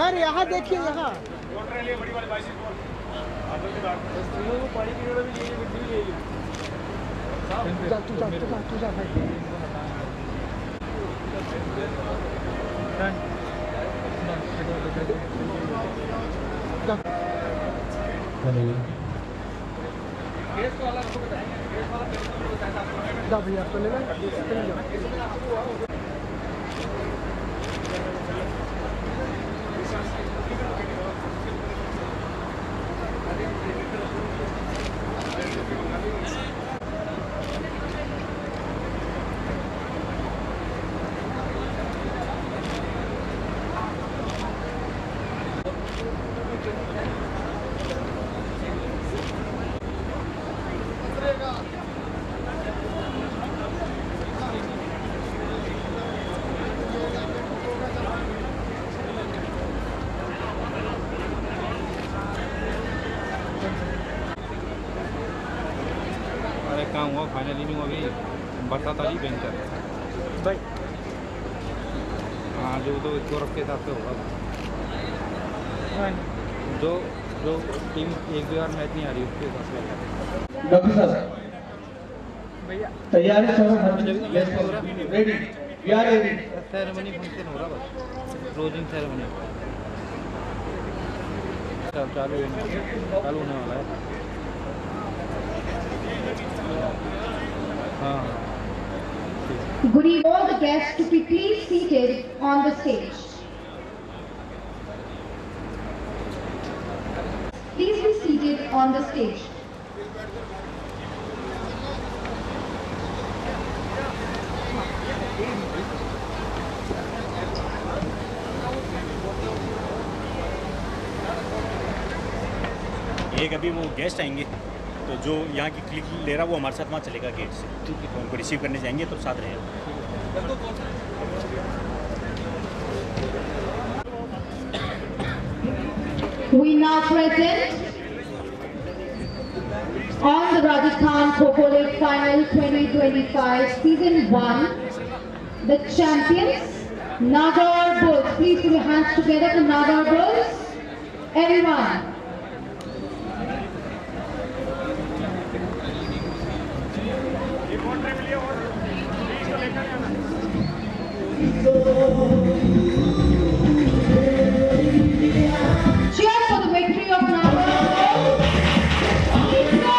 Sir यहाँ देखिए यहाँ तुझा भाई भैया तो लेना काम हुआ फाइनल इनिंग अभी बरसात वाली भयंकर भाई। हाँ जो तो गौरव के हिसाब से होगा जो जो टीम एक दो बार मैच नहीं आ रही उसके हिसाब से। डॉक्टर साहब भैया तैयार है sir? Ready, we are ready. Ceremony function हो रहा बस क्लोजिंग सेरेमनी चालू होने वाला है। Good evening, all the guests to be please seated on the stage. Please be seated on the stage. एक अभी वो गेस्ट आएंगे तो जो यहाँ की क्लिक ले रहा वो हमारे साथ वहाँ चलेगा गेट से, तो उनको रिसीव करने जाएंगे तो साथ रहेगा। We now present on the Rajasthan Kho-Kho League Final 2025 Season 1 the champions Nagaur Bulls. Please put your hands together for Nagaur Bulls. Everyone. Cheer for the victory of Nagaur Bulls. Please go,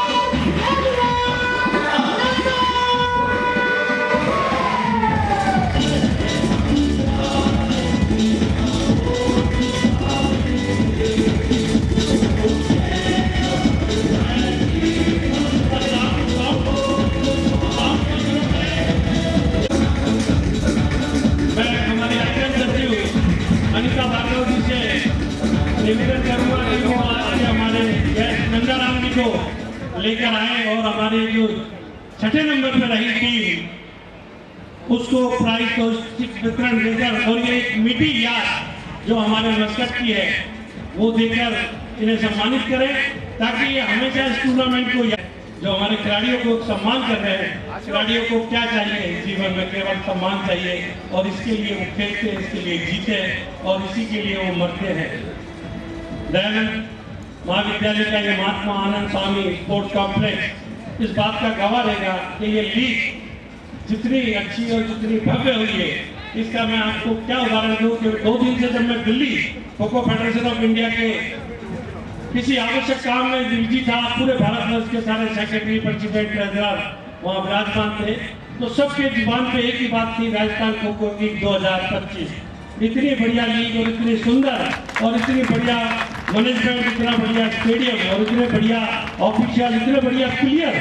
निवेदन करूंगा कि वो आज हमारे नंदाराम जी को लेकर आए और हमारे जो छठे नंबर पर रही टीम उसको प्राइज को वितरण देकर और ये एक मीठी याद जो हमारे मस्कट की है वो देकर इन्हें सम्मानित करें ताकि ये हमेशा इस टूर्नामेंट को जो हमारे खिलाड़ियों को सम्मान कर रहे हैं। खिलाड़ियों को क्या चाहिए जीवन में? केवल सम्मान चाहिए और इसके लिए वो खेलते हैं, इसके लिए जीते और इसी के लिए वो मरते हैं। दयानंद महाविद्यालय का ये महात्मा आनंद स्वामी स्पोर्ट्स कॉम्प्लेक्स इस बात का गवाह रहेगा कि ये लीग जितनी अच्छी और जितनी भव्य हुई है इसका मैं आपको क्या उदाहरण दूं कि 2 दिन से जब मैं Delhi kho-kho federation of India के किसी आवश्यक काम में बिजी था, पूरे भारत वर्ष के सारे सेक्रेटरी प्रेसिडेंट ट्रेजरर वहाँ विराजमान थे, तो सबके जुबान पे एक ही बात थी, राजस्थान खो-खो लीग 2025 इतनी बढ़िया लीग और इतनी सुंदर और इतनी बढ़िया मैनेजमेंट, इतना बढ़िया स्टेडियम और इतने बढ़िया ऑफिशियल, इतने बढ़िया प्लेयर,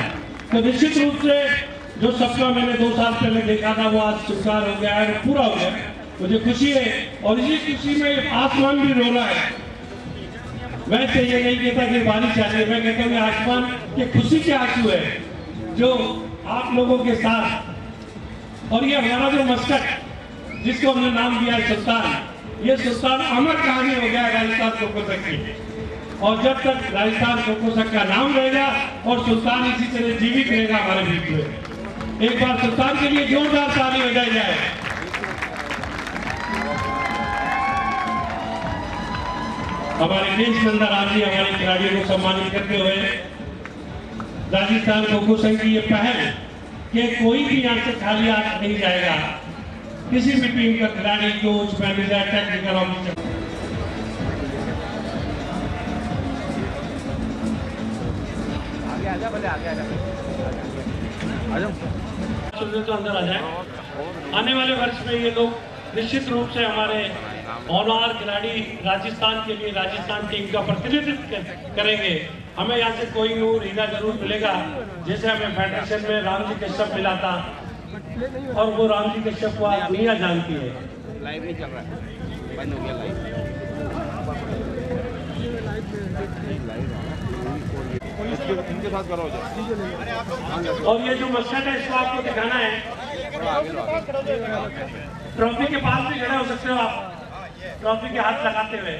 तो निश्चित रूप से जो सपना मैंने 2 साल पहले देखा था वो आज साकार हो गया है, पूरा हो गया। मुझे खुशी है और इसी खुशी में आसमान भी रो रहा है। वैसे ये नहीं कहता कि बारिश आ रही है, मैं कहता हूँ आसमान के खुशी के आंसू है जो आप लोगों के साथ। और ये हमारा जो मस्कट जिसको हमने नाम दिया है सुल्तान, ये सुल्तान अमर कहानी हो गया राजस्थान खो-खो संघ की। और जब तक राजस्थान खो-खो संघ का नाम रहेगा और सुल्तान इसी तरह जीवित रहेगा हमारे बीच में। एक बार सुल्तान के लिए जोरदार ताली बजाई जाए। हमारे देश नंदाराम जी हमारे खिलाड़ियों को सम्मानित करते हुए राजस्थान खो-खो संघ की ये पहल कि कोई भी यहाँ से खाली हाथ नहीं जाएगा, किसी भी टीम का खिलाड़ी, कोच, मैनेजर, टेक्निकल ऑफिसर। तो अंदर आ जाए। आने वाले वर्ष में ये लोग निश्चित रूप से हमारे होनहार खिलाड़ी राजस्थान के लिए राजस्थान टीम का प्रतिनिधित्व करेंगे। हमें यहाँ से कोई नूर हीरा जरूर मिलेगा, जैसे हमें फेडरेशन में राम जी कश्यप मिला था और वो राम जी कश्यप को आज दुनिया जानती है। लाइव नहीं चल रहा है, बंद हो गया लाइव। इनके साथ करो। और ये जो मकसद है इसको आपको दिखाना है। ट्रॉफी के पास भी खड़े हो सकते हो आप, ट्रॉफी के हाथ लगाते हुए।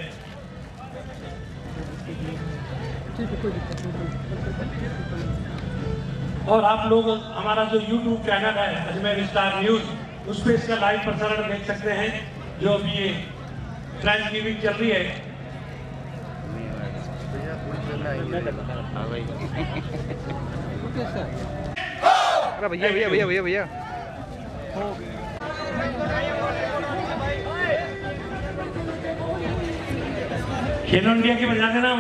और आप लोग हमारा जो YouTube चैनल है अजमेर स्टार न्यूज, उस पर इसका लाइव प्रसारण देख सकते हैं। जो अभी ये थैंक्सगिविंग चल रही है। अरे भैया भैया भैया भैया भैया खेलो इंडिया के बजा देना।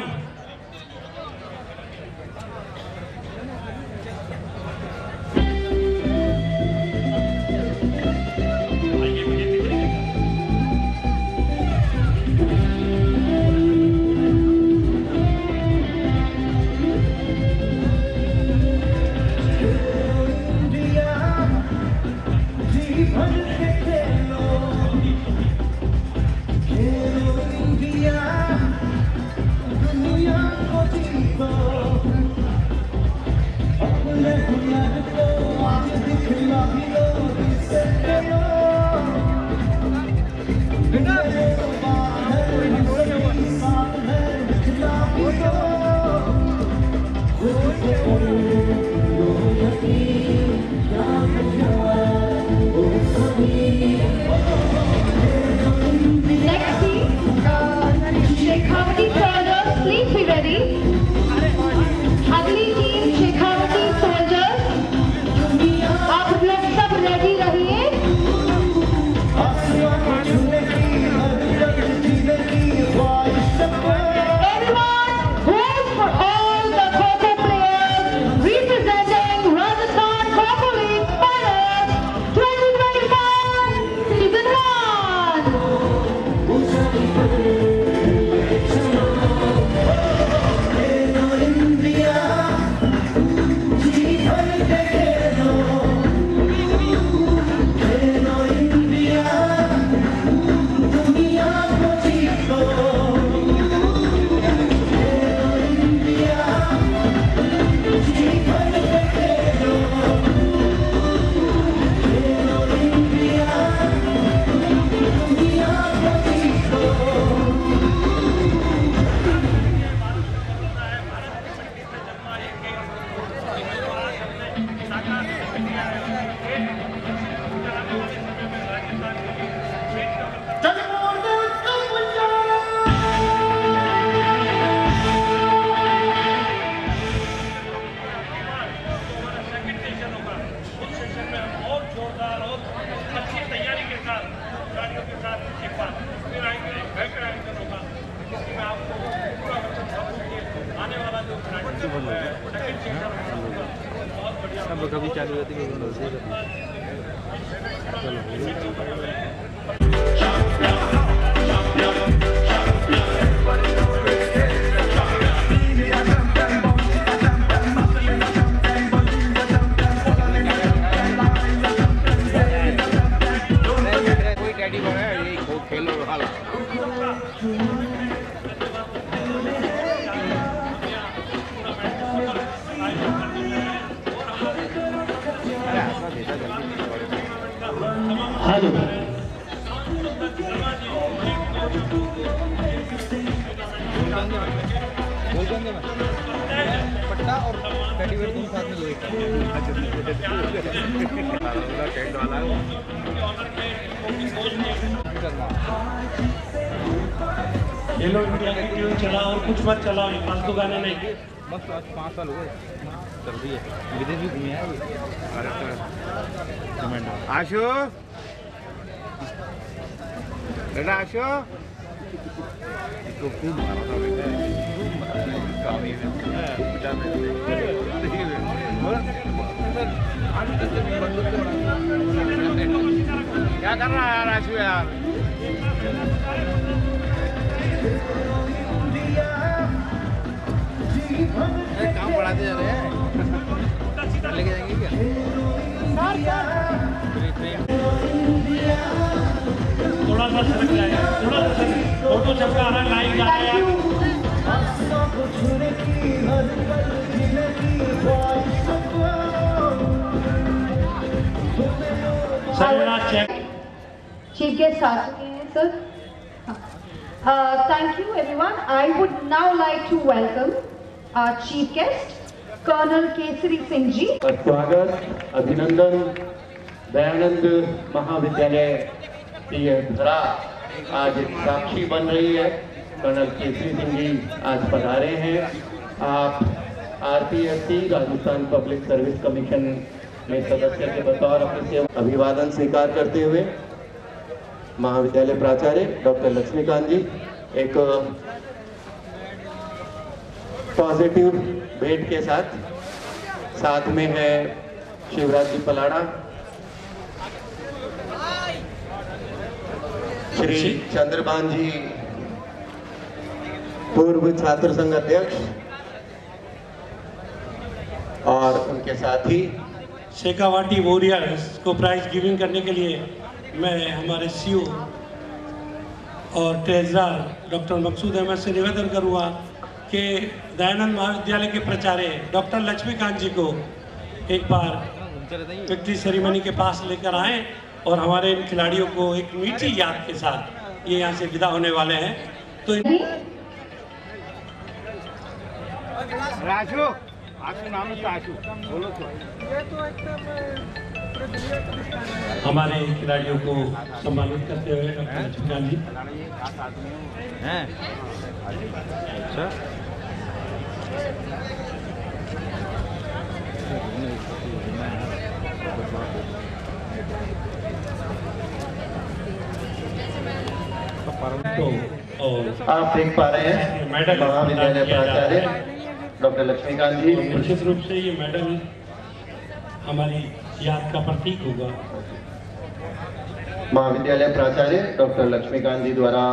अब कभी चालू रहती है कोई डैडी बना है ये खेलो वाला। हेलो पट्टा और टेडी बेयर दोनों साथ में ये टेंट वाला खेलो इंडिया की ट्यून चला और कुछ मत चलाओ, ये फालतू गाने नहीं। बस आज 5 साल हो गए चल रही है, विदेश भी घूमे हैं। आशु बेटा आशु इसको खूब मारा था क्या कर रहा है यार आशु यार? काम बढ़ाते जा रहे हैं, लेके जाएंगे क्या? थोड़ा सा सरक जाएगा, थोड़ा सा फोटो चपका रहा, लाइन जा रहा है। Chief guest आ चुके हैं sir. Thank you everyone. I would now like to welcome our chief guest, Colonel Kesari Singh जी। स्वागत, अभिनंदन। दयानंद महाविद्यालय की यह धरा आज एक साक्षी बन रही है। कर्नल केसरी सिंह जी आज पधारे हैं। आप RPSC Rajasthan public service commission में सदस्य के बतौर अपनी सेवा अभिवादन स्वीकार करते हुए महाविद्यालय प्राचार्य डॉक्टर लक्ष्मीकांत जी एक पॉजिटिव भेंट के साथ में है शिवराज जी पलाड़ा, श्री चंद्रभान जी पूर्व छात्र संघ अध्यक्ष और उनके साथी शेखावाटी वॉरियर्स को प्राइज गिविंग करने के लिए मैं हमारे सीओ और ट्रेजरर डॉक्टर मकसूद अहमद से निवेदन करूँगा कि दयानंद महाविद्यालय के प्राचार्य डॉक्टर लक्ष्मीकांत जी को एक बार विक्ट्री सेरेमनी के पास लेकर आएं और हमारे इन खिलाड़ियों को एक मीठी याद के साथ ये यहाँ से विदा होने वाले हैं। तो राजू आशु नाम है आशु बोलो तो। ये तो एकदम हमारे खिलाड़ियों को सम्मानित करते हुए डॉक्टर लक्ष्मीकांत जी हैं। अच्छा तो और आप देख पा रहे हैं महाविद्यालय प्राचार्य डॉक्टर लक्ष्मीकांत जी। निश्चित रूप से ये मेडल हमारी याद का प्रतीक होगा। महाविद्यालय प्राचार्य डॉक्टर लक्ष्मीकांत जी द्वारा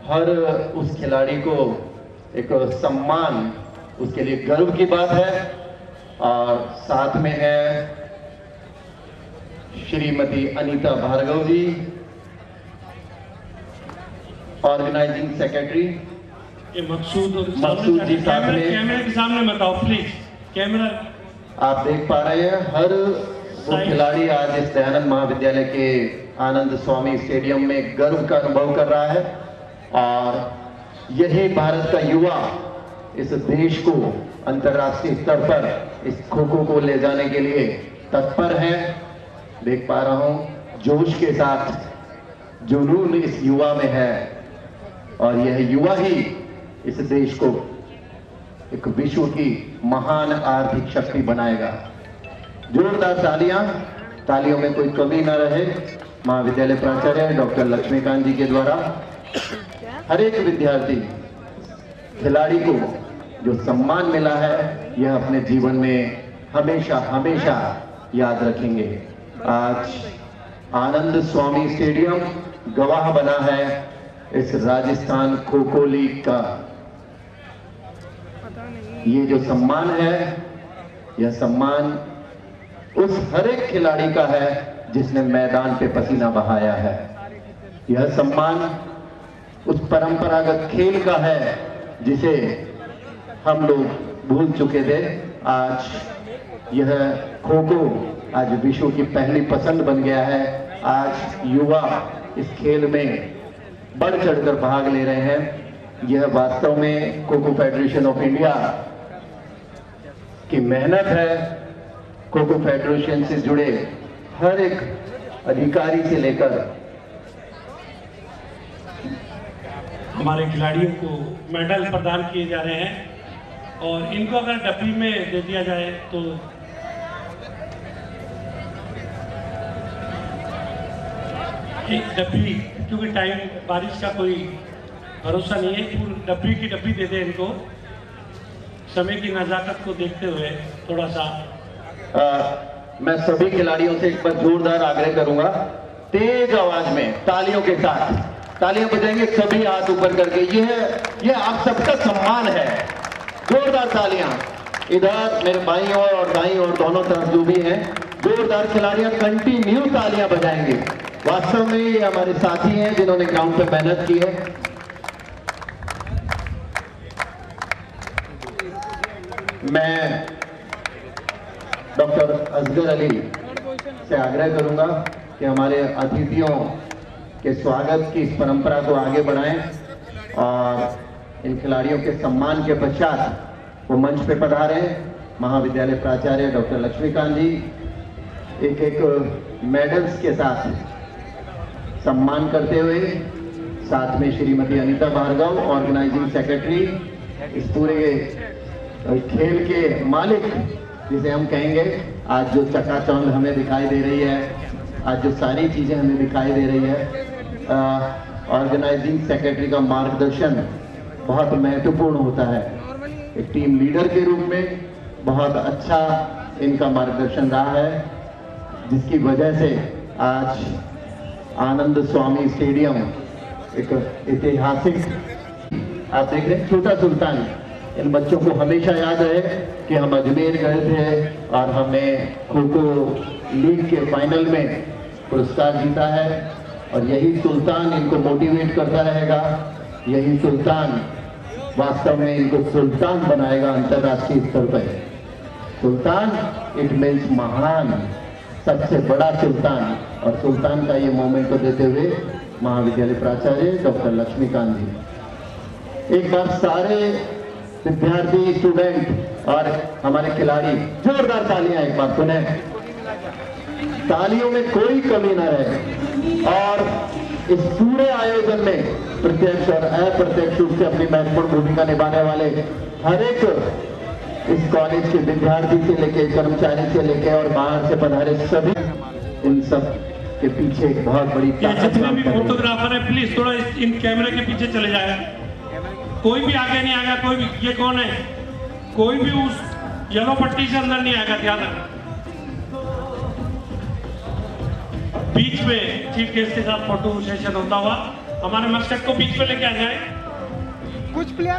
हर उस खिलाड़ी को एक सम्मान, उसके लिए गर्व की बात है। और साथ में है श्रीमती अनीता भार्गव जी, ऑर्गेनाइजिंग सेक्रेटरी। ये मकसूद जी साथ में। कैमरे के सामने मत आओ प्लीज, कैमरा। आप देख पा रहे हैं हर वो खिलाड़ी आज इस दयानंद महाविद्यालय के आनंद स्वामी स्टेडियम में गर्व का अनुभव कर रहा है। और यही भारत का युवा इस देश को अंतर्राष्ट्रीय स्तर पर इस खो-खो को ले जाने के लिए तत्पर है। देख पा रहा हूं जोश के साथ जुनून इस युवा में है और यह युवा ही इस देश को एक विश्व की महान आर्थिक शक्ति बनाएगा। जोरदार तालियों में कोई कमी न रहे। महाविद्यालय प्राचार्य डॉक्टर लक्ष्मीकांत जी के द्वारा हर एक विद्यार्थी खिलाड़ी को जो सम्मान मिला है यह अपने जीवन में हमेशा हमेशा याद रखेंगे। आज आनंद स्वामी स्टेडियम गवाह बना है इस राजस्थान खो-खो लीग का। ये जो सम्मान है यह सम्मान उस हर एक खिलाड़ी का है जिसने मैदान पे पसीना बहाया है। यह सम्मान उस परंपरागत खेल का है जिसे हम लोग भूल चुके थे। आज यह खो-खो आज विश्व की पहली पसंद बन गया है। आज युवा इस खेल में बढ़ चढ़कर भाग ले रहे हैं। यह वास्तव में खो-खो फेडरेशन ऑफ इंडिया की मेहनत है। खो-खो फेडरेशन से जुड़े हर एक अधिकारी से लेकर हमारे खिलाड़ियों को मेडल प्रदान किए जा रहे हैं और इनको अगर डब्बी में दे दिया जाए तो एक डब्बी, क्योंकि टाइम बारिश का कोई भरोसा नहीं है, पूरी डब्बी की डब्बी दे दें इनको, समय की नज़ाकत को देखते हुए थोड़ा सा। मैं सभी खिलाड़ियों से एक बार जोरदार आग्रह करूंगा, तेज आवाज में तालियों के साथ तालियां बजाएंगे सभी हाथ ऊपर करके। ये आप सबका सम्मान है। जोरदार तालियां इधर मेरे बाईं ओर और दाईं ओर दोनों तरफ जो भी हैं, जोरदार खिलाड़ियां कंटिन्यू तालियां बजाएंगे। वास्तव में ये हमारे साथी हैं जिन्होंने ग्राउंड पे मेहनत की है। मैं डॉक्टर असगर अली से आग्रह करूंगा कि हमारे अतिथियों के स्वागत की इस परंपरा को आगे बढ़ाएं और इन खिलाड़ियों के सम्मान के पश्चात वो मंच पे पधारे। महाविद्यालय प्राचार्य डॉक्टर लक्ष्मीकांत जी एक एक मेडल्स के साथ सम्मान करते हुए, साथ में श्रीमती अनीता भार्गव ऑर्गेनाइजिंग सेक्रेटरी, इस पूरे खेल के मालिक जिसे हम कहेंगे। आज जो चकाचौंध हमें दिखाई दे रही है, आज जो सारी चीजें हमें दिखाई दे रही है, ऑर्गेनाइजिंग सेक्रेटरी का मार्गदर्शन बहुत महत्वपूर्ण होता है। एक टीम लीडर के रूप में बहुत अच्छा इनका मार्गदर्शन रहा है, जिसकी वजह से आज आनंद स्वामी स्टेडियम एक ऐतिहासिक, आप देख रहे हैं, छोटा सुल्तान। इन बच्चों को हमेशा याद रहे कि हम अजमेर गए थे और हमने खो-खो लीग के फाइनल में पुरस्कार जीता है, और यही सुल्तान इनको मोटिवेट करता रहेगा। यही सुल्तान वास्तव में इनको सुल्तान बनाएगा अंतर्राष्ट्रीय स्तर पर। सुल्तान इट मीन्स महान, सबसे बड़ा सुल्तान, और सुल्तान का ये मोमेंट को देते हुए महाविद्यालय प्राचार्य डॉक्टर लक्ष्मीकांत जी, एक बार सारे विद्यार्थी, स्टूडेंट और हमारे खिलाड़ी जोरदार तालियां एक बार सुने। तालियों में कोई कमी न रहे और इस पूरे आयोजन में प्रत्यक्ष और अप्रत्यक्ष रूप से अपनी महत्वपूर्ण भूमिका निभाने वाले हर एक इस कॉलेज के विद्यार्थी से लेके, कर्मचारी से लेके और बाहर से पधारे सभी, इन सब के पीछे एक बहुत बड़ी जितने भी फोटोग्राफर है प्लीज थोड़ा इन कैमरे के पीछे चले जाए। कोई भी आगे नहीं आएगा, कोई भी, ये कौन है, कोई भी उस येलो पट्टी से अंदर नहीं आएगा, ध्यान रखना। बीच में चीफ गेस्ट के साथ फोटो सेशन होता हुआ हमारे मकसद को बीच में लेके आ जाए। कुछ प्लेयर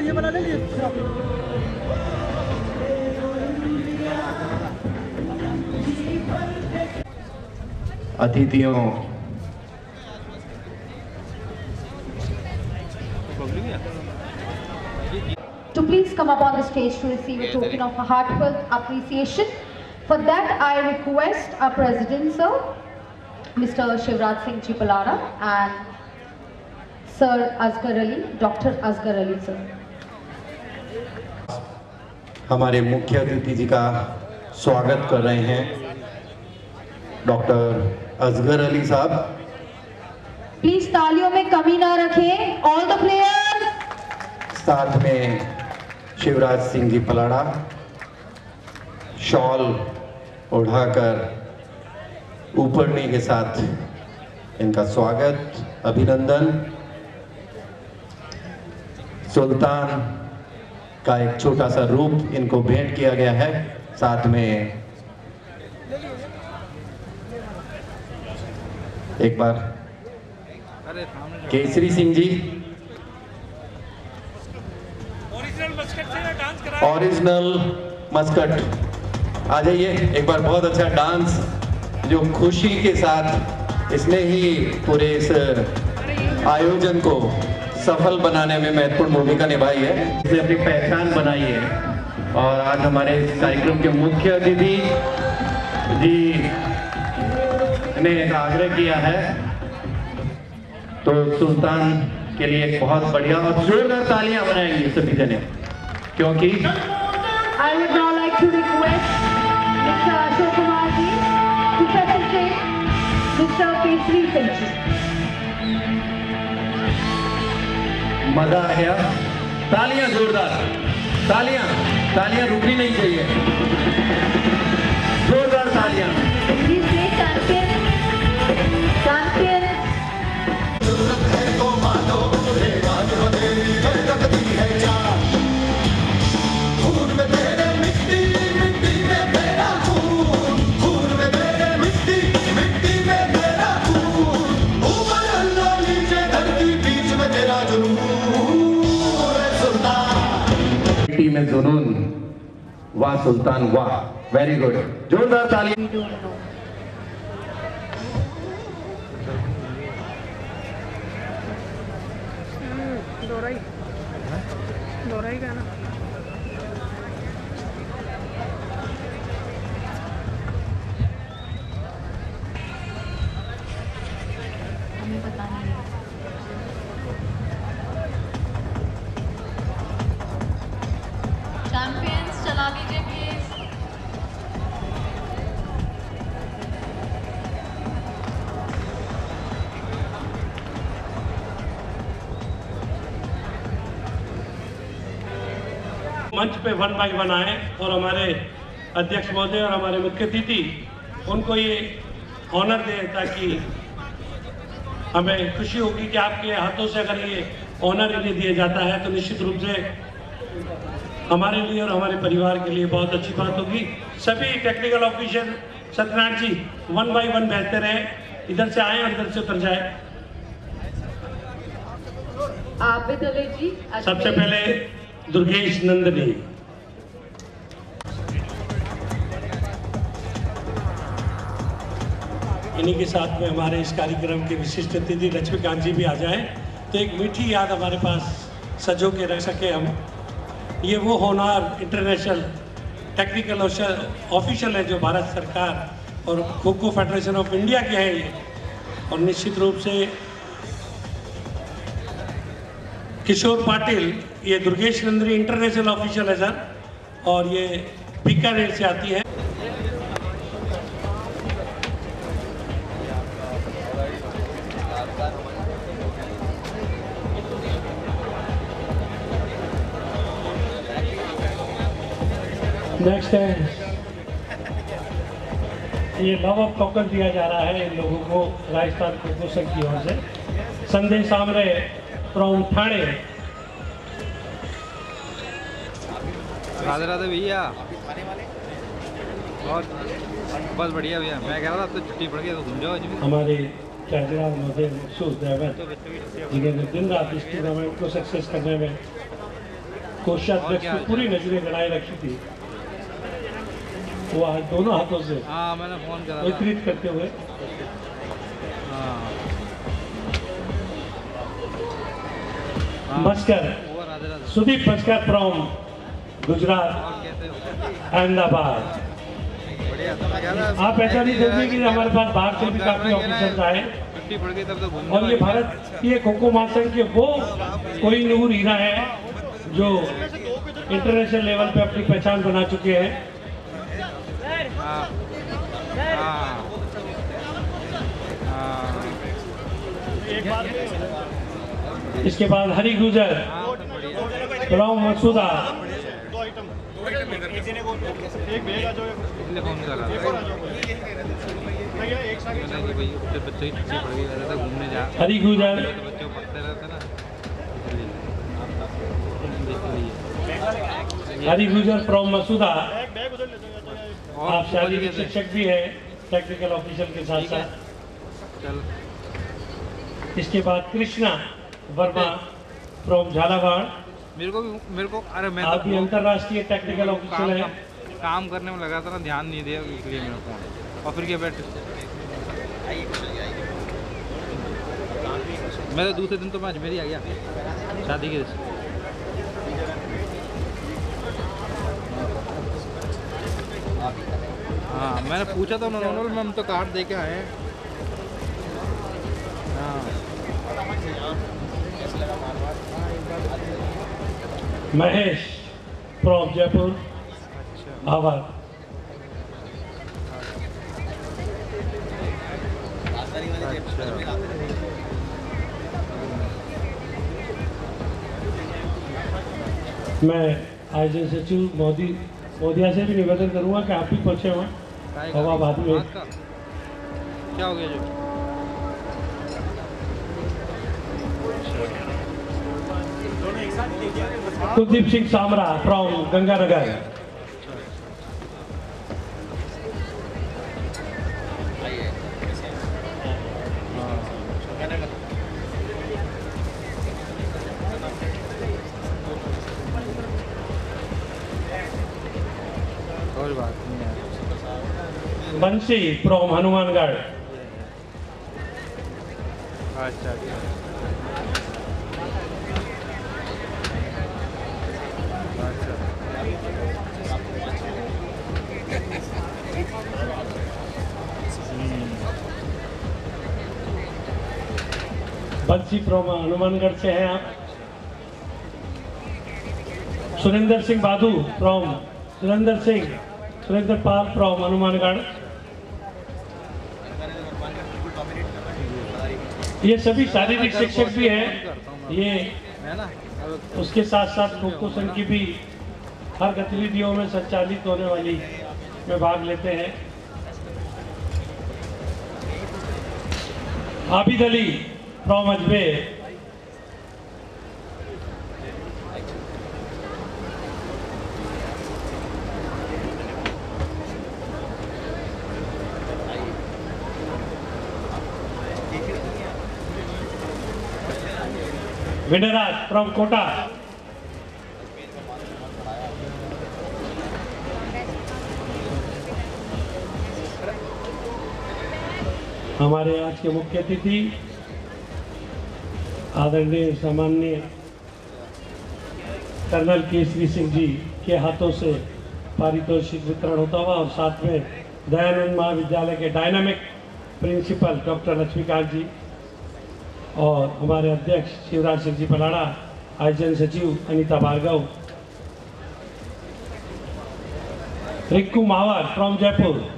ये बना लीजिए। अतिथियों, to please come up on the stage to receive a token of heartfelt appreciation. For that, I request our President, Sir, Mr. Shivraj Singh Ji Palara, and Sir Asghar Ali, Dr. Asghar Ali, Sir. हमारे मुख्य अतिथि जी का स्वागत कर रहे हैं doctor Asghar Ali साहब। Please तालियों में कमी ना रखें, ऑल द प्लेयर्स। साथ में शिवराज सिंह जी पलाड़ा शॉल उठाकर ऊपरने के साथ इनका स्वागत, अभिनंदन। सुल्तान का एक छोटा सा रूप इनको भेंट किया गया है। साथ में एक बार केसरी सिंह जी, ओरिजिनल मस्कट, आ जाइए एक बार। बहुत अच्छा डांस जो खुशी के साथ इसने ही पूरे इस आयोजन को सफल बनाने में महत्वपूर्ण भूमिका निभाई है, इसे अपनी पहचान बनाई है। और आज हमारे इस कार्यक्रम के मुख्य अतिथि जी ने एक आग्रह किया है, तो सुल्तान के लिए एक बहुत बढ़िया और जोरदार तालियां बनाएंगे सभी जने। क्योंकि I would now like to request Mr. Ashok Kumar ji to facilitate Mr. Kesri Singh ji. मजा आ गया। तालियां जोरदार, तालियां रुकनी नहीं चाहिए, जोरदार तालियां। Please say champion. में जुनून, वाह सुल्तान वाह, वेरी गुड, जोरदार तालियां। We don't know. दोराई गाना हमें पता नहीं है। चैंपियंस चला लीजिए प्लीज। मंच पे 1 बाय 1 आए और हमारे अध्यक्ष महोदय और हमारे मुख्य अतिथि उनको ये ऑनर दे, ताकि हमें खुशी होगी कि आपके हाथों से अगर ये ऑनर इन्हें दिया जाता है तो निश्चित रूप से हमारे लिए और हमारे परिवार के लिए बहुत अच्छी बात होगी। सभी टेक्निकल ऑफिसर सत्यनारायण जी 1 बाय 1 बेहतर है, इधर से आए और इधर से उतर जाए। आप विदले जी सबसे पहले दुर्गेश नंदनी। इन्हीं के साथ में हमारे इस कार्यक्रम के विशिष्ट अतिथि लक्ष्मीकांत जी भी आ जाए तो एक मीठी याद हमारे पास सजो के रख सके हम। ये वो होनहार इंटरनेशनल टेक्निकल ऑफिशियल है जो भारत सरकार और kho kho federation of India के हैं ये, और निश्चित रूप से किशोर पाटिल, ये दुर्गेश नंदनी इंटरनेशनल ऑफिशियल है सर, और ये बीकानेर से आती है। नेक्स्ट है ये लव ऑफ टोकन दिया जा रहा है इन लोगों को राजस्थान खो खो संघ की ओर से। संदेश सामने फ्रॉम ठाणे। राधे राधे भैया, बहुत बस बढ़िया भैया। मैं कह रहा था अब तो छुट्टी पड़ गई तो घूम जाओ। हमारे कैजराव महोदय मखसूस ड्राइवर जिन्होंने दिन रात इस टूर्नामेंट को सक्सेस करने में कोषाध्यक्ष की पूरी नजरें गड़ाए रखी थी, वो आज दोनों हाथों से हाँ मैंने फोन करा वितरित करते हुए मस्कर सुदीप मस्कर फ्रॉम गुजरात अहमदाबाद। आप ऐसा नहीं सोचिए कि हमारे पास बाहर से भी काफी ऑफिसर्स आए, छुट्टी पड़ गई तब तो घूमने और ये भारत के खो खो महासंघ के वो कोहिनूर हीरा है जो इंटरनेशनल लेवल पे अपनी पहचान बना चुके हैं। इसके बाद हरी गुजर फ्रॉम मसूदा। हरी गुजर हरी गुजर फ्रॉम मसूदा। आप शारीरिक शिक्षक भी हैं टेक्निकल ऑफिसर के साथ साथ। इसके बाद कृष्णा वर्मा फ्रॉम झालावाड़। मेरे को अरे मैं आप भी अंतर्राष्ट्रीय टेक्निकल ऑफिसर हैं। काम करने में लगा था ना, ध्यान नहीं दिया इसलिए मेरे को। और फिर क्या बैठ मैं तो दूसरे दिन तो मैं अजमेर ही आ गया शादी के। हाँ मैंने पूछा था उन्होंने, हम तो कार्ड दे के आए हैं। हाँ महेश फ्रॉम जयपुर, आभार। मैं आयोजन सचिव मोदिया से भी निवेदन करूंगा कि आप भी पहुंचे हुए हवा बाद में। क्या हो गया जो कुलदीप सिंह सामरा फ्रॉम गंगानगर। कोई बात नहीं है। बंसी फ्रॉम हनुमानगढ़। अच्छा अच्छा बंसी फ्रॉम हनुमानगढ़ से हैं आप। Surendra Singh Badu from Surendra Pal from Hanumangarh. ये सभी शारीरिक शिक्षक भी हैं। ये है ना। उसके साथ साथ खो-खो संघ की भी हर गतिविधियों में संचालित होने वाली में भाग लेते हैं। आबिद अली फ्रॉम अजमेर। विनयराज फ्रॉम कोटा। हमारे आज के मुख्य अतिथि आदरणीय सामान्य कर्नल केसरी सिंह जी के हाथों से पारितोषिक वितरण होता हुआ और साथ में दयानंद महाविद्यालय के डायनामिक प्रिंसिपल डॉक्टर लक्ष्मीकांत जी और हमारे अध्यक्ष शिवराज सिंह जी पलाड़ा, आयोजन सचिव अनीता भार्गव, रिक्कू मावर फ्रॉम जयपुर।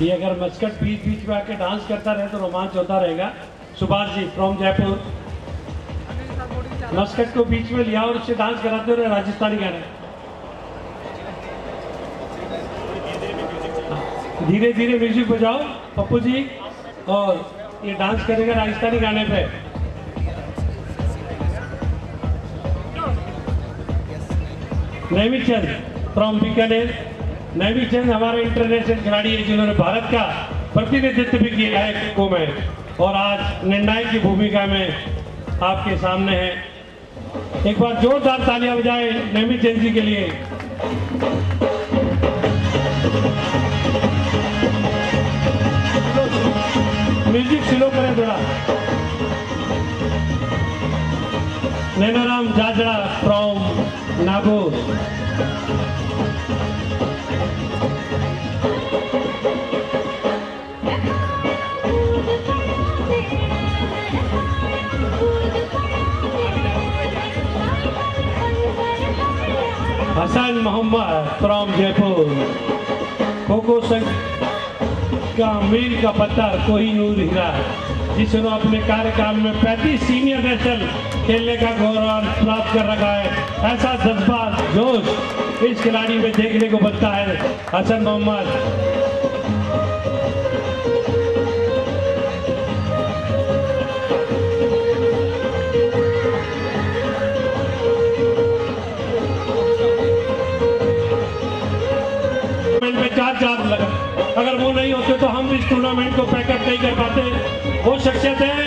ये अगर मस्कट बीच बीच में आके डांस करता रहे तो रोमांच होता रहेगा। सुभाष जी फ्रॉम जयपुर। मस्कट को बीच में लिया और उससे डांस कराते रहे राजस्थानी गाने। धीरे धीरे म्यूजिक बजाओ पप्पू जी, और ये डांस करेगा राजस्थानी गाने पे। नैमी चंद फ्रॉम बीकानेर। नैमी चंद हमारे इंटरनेशनल खिलाड़ी है जिन्होंने भारत का प्रतिनिधित्व भी किया है खो में और आज निर्णायक की भूमिका में आपके सामने है। एक बार जोरदार तालियां बजाएं नैमी चंद जी के लिए। म्यूजिक स्लो करें थोड़ा। नैनाराम जाजड़ा फ्रॉम नागौर। हसन मोहम्मद फ्रॉम जयपुर। खो-खो संघ का मील का पत्थर कोहिनूर हीरा, जिसने अपने कार्यकाल में 35 सीनियर नेशनल खेलने का गौरव प्राप्त कर रखा है। ऐसा जज्बा जोश इस खिलाड़ी में देखने को मिलता है। हसन मोहम्मद में 4 लगा, अगर वो नहीं होते तो हम इस टूर्नामेंट को पैकअप नहीं कर पाते। वो शख्सियत है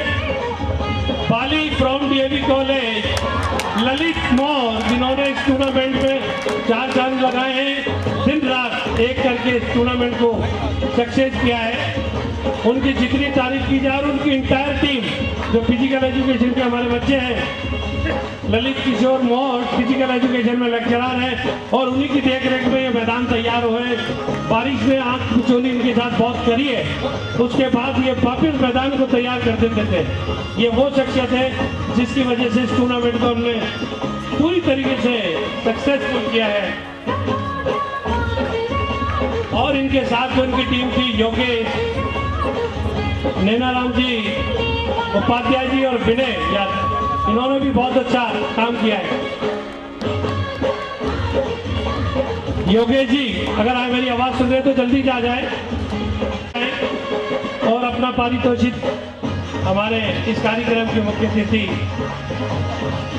Bali from DAV college, Lalit Maurya, जिन्होंने इस टूर्नामेंट में 4 चांद लगाए हैं, दिन रात एक करके इस टूर्नामेंट को सक्सेस किया है। उनकी जितनी तारीफ की जाए और उनकी इंटायर टीम जो फिजिकल एजुकेशन के हमारे बच्चे हैं ललित किशोर मौर्य फिजिकल एजुकेशन में लेक्चरर हैं और उन्हीं की देखरेख में ये मैदान तैयार हुए। बारिश में आंख कुचोली इनके साथ बहुत करी है, उसके बाद ये वापिस मैदान को तैयार कर देते थे। ये वो शख्सियत है जिसकी वजह से इस टूर्नामेंट को हमने पूरी तरीके से सक्सेसफुल किया है। और इनके साथ जो इनकी टीम थी, योगेश, नैनाराम जी, उपाध्याय जी और विनय यार, इन्होंने भी बहुत अच्छा काम किया है। योगेश जी अगर आप मेरी आवाज सुन रहे तो जल्दी जा जाए और अपना पारितोषिक हमारे इस कार्यक्रम के मुख्य अतिथि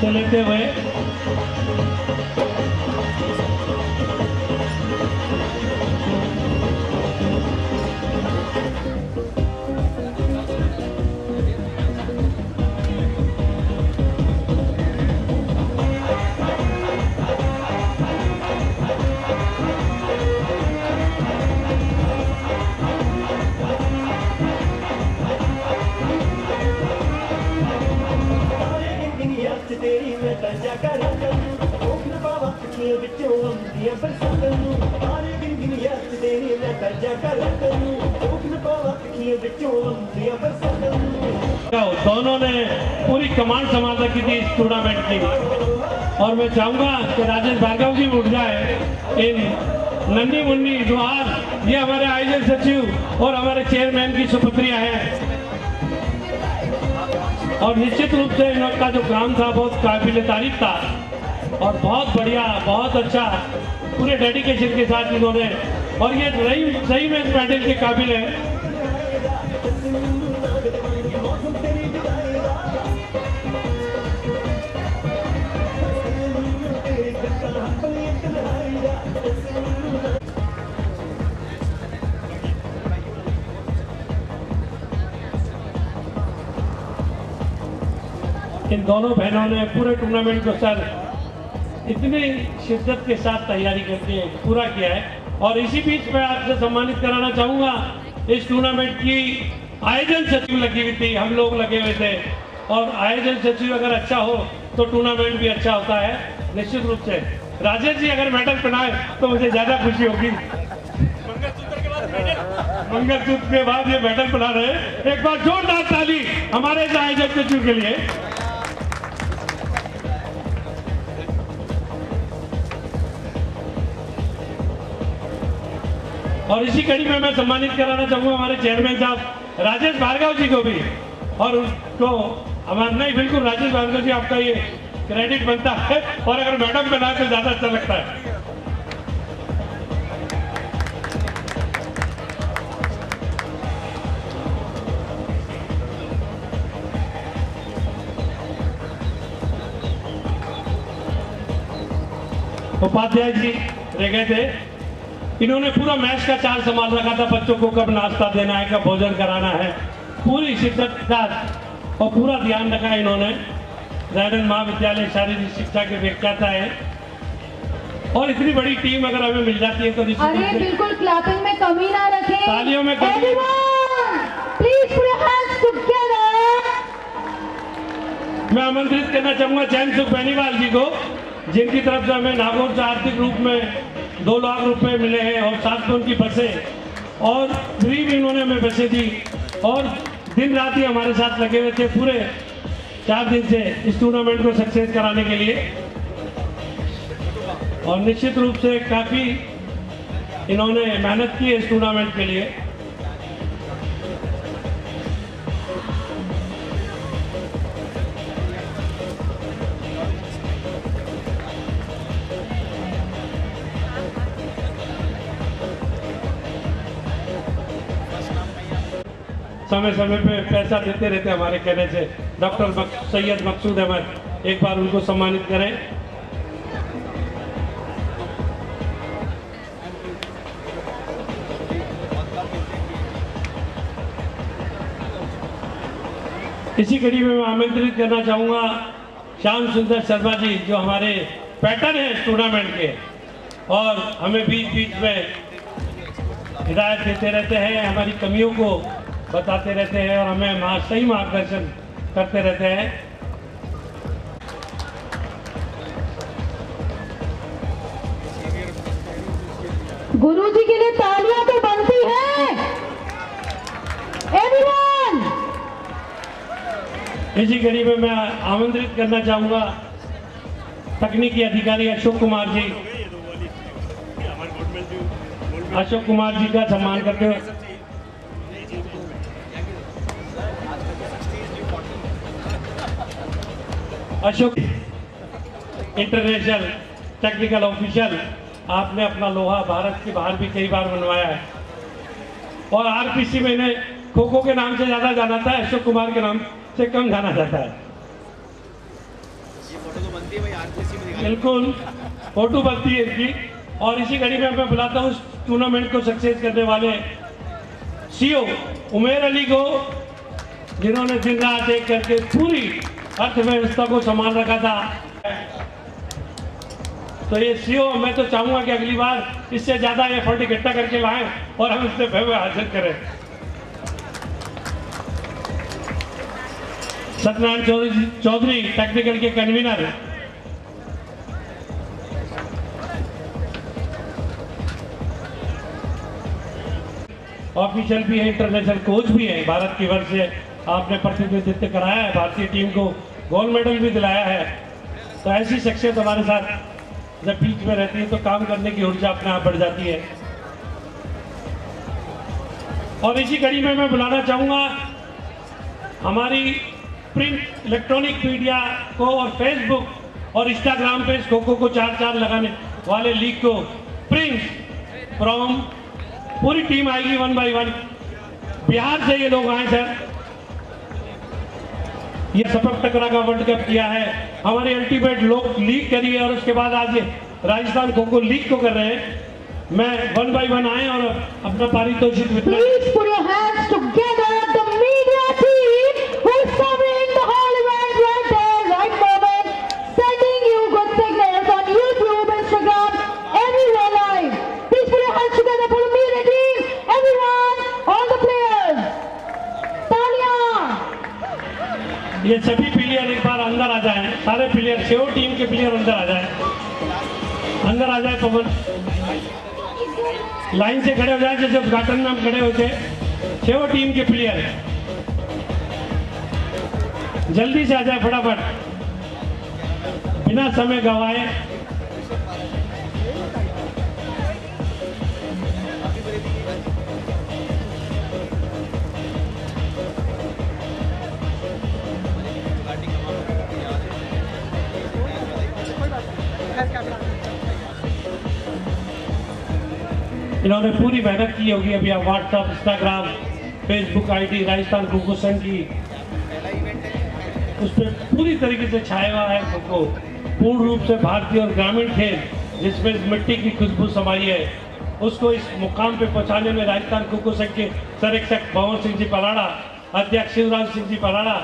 से लेते हुए दोनों ने पूरी कमांड संभाल रखी थी इस टूर्नामेंट की। और मैं चाहूंगा कि राजेश भार्गव जी उठ जाए। इन नन्ही मुन्नी दुहार ये हमारे आयोजन सचिव और हमारे चेयरमैन की सुपुत्रियां हैं और निश्चित रूप से इनका जो काम था बहुत काबिल तारीफ था और बहुत बढ़िया, बहुत अच्छा, पूरे डेडिकेशन के साथ इन्होंने, और ये सही में इस मेडल के काबिल है। इन दोनों बहनों ने पूरे टूर्नामेंट को सर इतनी शिद्दत के साथ तैयारी करके पूरा किया है। और इसी बीच मैं आपसे सम्मानित कराना चाहूंगा, इस टूर्नामेंट की आयोजन सचिव लगी हुई थी, हम लोग लगे हुए थे, और आयोजन सचिव अगर अच्छा हो तो टूर्नामेंट भी अच्छा होता है निश्चित रूप से। राजेश जी अगर मेडल पहनाए तो मुझे ज्यादा खुशी होगी। मंगलसूत्र के बाद ये मेडल पहना रहे, एक बार जोरदार ताली हमारे इस आयोजक सचिव के लिए। और इसी कड़ी में मैं सम्मानित कराना चाहूंगा हमारे चेयरमैन साहब राजेश भार्गव जी को भी, और उसको हमारा नहीं, बिल्कुल राजेश भार्गव जी आपका ये क्रेडिट बनता है, और अगर मैडम बनाए तो ज्यादा अच्छा लगता है। उपाध्याय जी रह गए थे, इन्होंने पूरा मैच का चार्ज संभाल रखा था, बच्चों को कब नाश्ता देना है, कब भोजन कराना है, पूरी शिद्दत के साथ और पूरा ध्यान रखा इन्होंने। जयनंद महाविद्यालय शारीरिक शिक्षा के व्याख्याता है और इतनी बड़ी टीम अगर हमें मिल जाती है तो अरे बिल्कुल क्लैपिंग में कमी ना रखें, तालियों में कमी। Please put your hands together. मैं आमंत्रित करना चाहूंगा चैन सुख बेनीवाल जी को, जिनकी तरफ से हमें नागौर से आर्थिक रूप में 2 लाख रुपए मिले हैं और साथ में उनकी बसें और फ्री भी इन्होंने हमें बसें दी और दिन रात ही हमारे साथ लगे हुए थे पूरे 4 दिन से इस टूर्नामेंट को सक्सेस कराने के लिए। और निश्चित रूप से काफ़ी इन्होंने मेहनत की है इस टूर्नामेंट के लिए। समय समय पे पैसा देते रहते हमारे कहने से। डॉक्टर सैयद मकसूद अहमद, एक बार उनको सम्मानित करें। इसी कड़ी में मैं आमंत्रित करना चाहूँगा श्याम सुंदर शर्मा जी, जो हमारे पैटर्न हैं इस टूर्नामेंट के और हमें बीच बीच में हिदायत देते रहते हैं, हमारी कमियों को बताते रहते हैं और हमें सही मार्गदर्शन करते रहते हैं। गुरुजी के लिए तालियां तो बनती है। एवरीवन। इसी कड़ी में मैं आमंत्रित करना चाहूंगा तकनीकी अधिकारी अशोक कुमार जी। अशोक कुमार जी का सम्मान करते हुए अशोक इंटरनेशनल टेक्निकल ऑफिसर, आपने अपना लोहा भारत के बाहर भी कई बार बनवाया है और आरपीसी में इन्हें खो खो के नाम से ज्यादा जाना था, अशोक कुमार के नाम से कम जाना जाता है। बिल्कुल फोटो बनती है इनकी। और इसी घड़ी में मैं बुलाता हूँ इस टूर्नामेंट को सक्सेस करने वाले सीओ उमेर अली को, जिन्होंने दिन रात एक करके पूरी अर्थव्यवस्था को संभाल रखा था। तो ये सीओ, मैं तो चाहूंगा कि अगली बार इससे ज्यादा ये फंड इकट्ठा करके लाएं और हम इससे भव्य हासिल करें। सत्यनारायण चौधरी टेक्निकल के कन्वीनर, ऑफिशियल भी है, इंटरनेशनल कोच भी है, भारत की वर्ष से आपने प्रतिनिधित्व कराया है, भारतीय टीम को गोल्ड मेडल भी दिलाया है। तो ऐसी शख्सियत हमारे साथ जब बीच में रहती है तो काम करने की ऊर्जा अपने आप बढ़ जाती है। और इसी कड़ी में मैं बुलाना चाहूंगा हमारी प्रिंट इलेक्ट्रॉनिक मीडिया को और फेसबुक और इंस्टाग्राम पे इस खो-खो को 4-4 लगाने वाले लीग को। प्रिंस फ्रॉम, पूरी टीम आएगी 1 by 1। बिहार से ये लोग आए सर। ये सपक टकरा का वर्ल्ड कप किया है, हमारी अल्टीमेट लोग लीग करी है और उसके बाद आज राजस्थान खो-खो लीग को कर रहे हैं। मैं 1 by 1 आए और अपना पारितोषिक वितरण। Please put your hands together, the media team who is covering the whole event right there, right moment, sending you good signals on YouTube, Instagram, everywhere live. Please put your hands together for the media team, everyone, all the players. तालियां। ये सभी player एक बार अंदर आ जाएं, सारे player, save team के player अंदर आ जाएं, अंदर आ जाए। पवन लाइन से खड़े हो जाए जैसे उद्घाटन में हम खड़े होते। सेव टीम के प्लेयर जल्दी से आ जाए फटाफट, बिना समय गवाए। इन्होंने पूरी मेहनत की होगी। अभी आप WhatsApp, Instagram, Facebook ID Rajasthan kho-kho संघ की, उस पर पूरी तरीके से छाया हुआ है खो-खो। पूर्ण रूप से भारतीय और ग्रामीण खेल जिसमें मिट्टी की खुशबू समाई है, उसको इस मुकाम पे पहुंचाने में राजस्थान खो-खो संघ के संरक्षक भवन सिंह जी पलाड़ा, अध्यक्ष शिवराज सिंह जी पलाड़ा,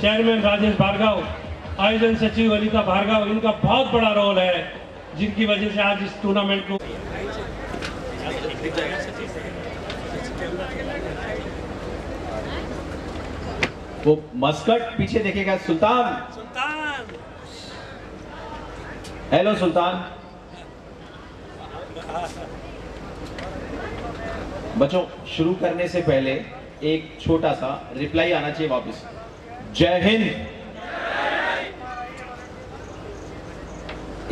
चेयरमैन राजेश भार्गव, आयोजन सचिव अनिता भार्गव, इनका बहुत बड़ा रोल है, जिनकी वजह से आज इस टूर्नामेंट को वो मस्कट पीछे देखेगा। सुल्तान, हेलो सुल्तान। बच्चों, शुरू करने से पहले एक छोटा सा रिप्लाई आना चाहिए वापस। जय हिंद।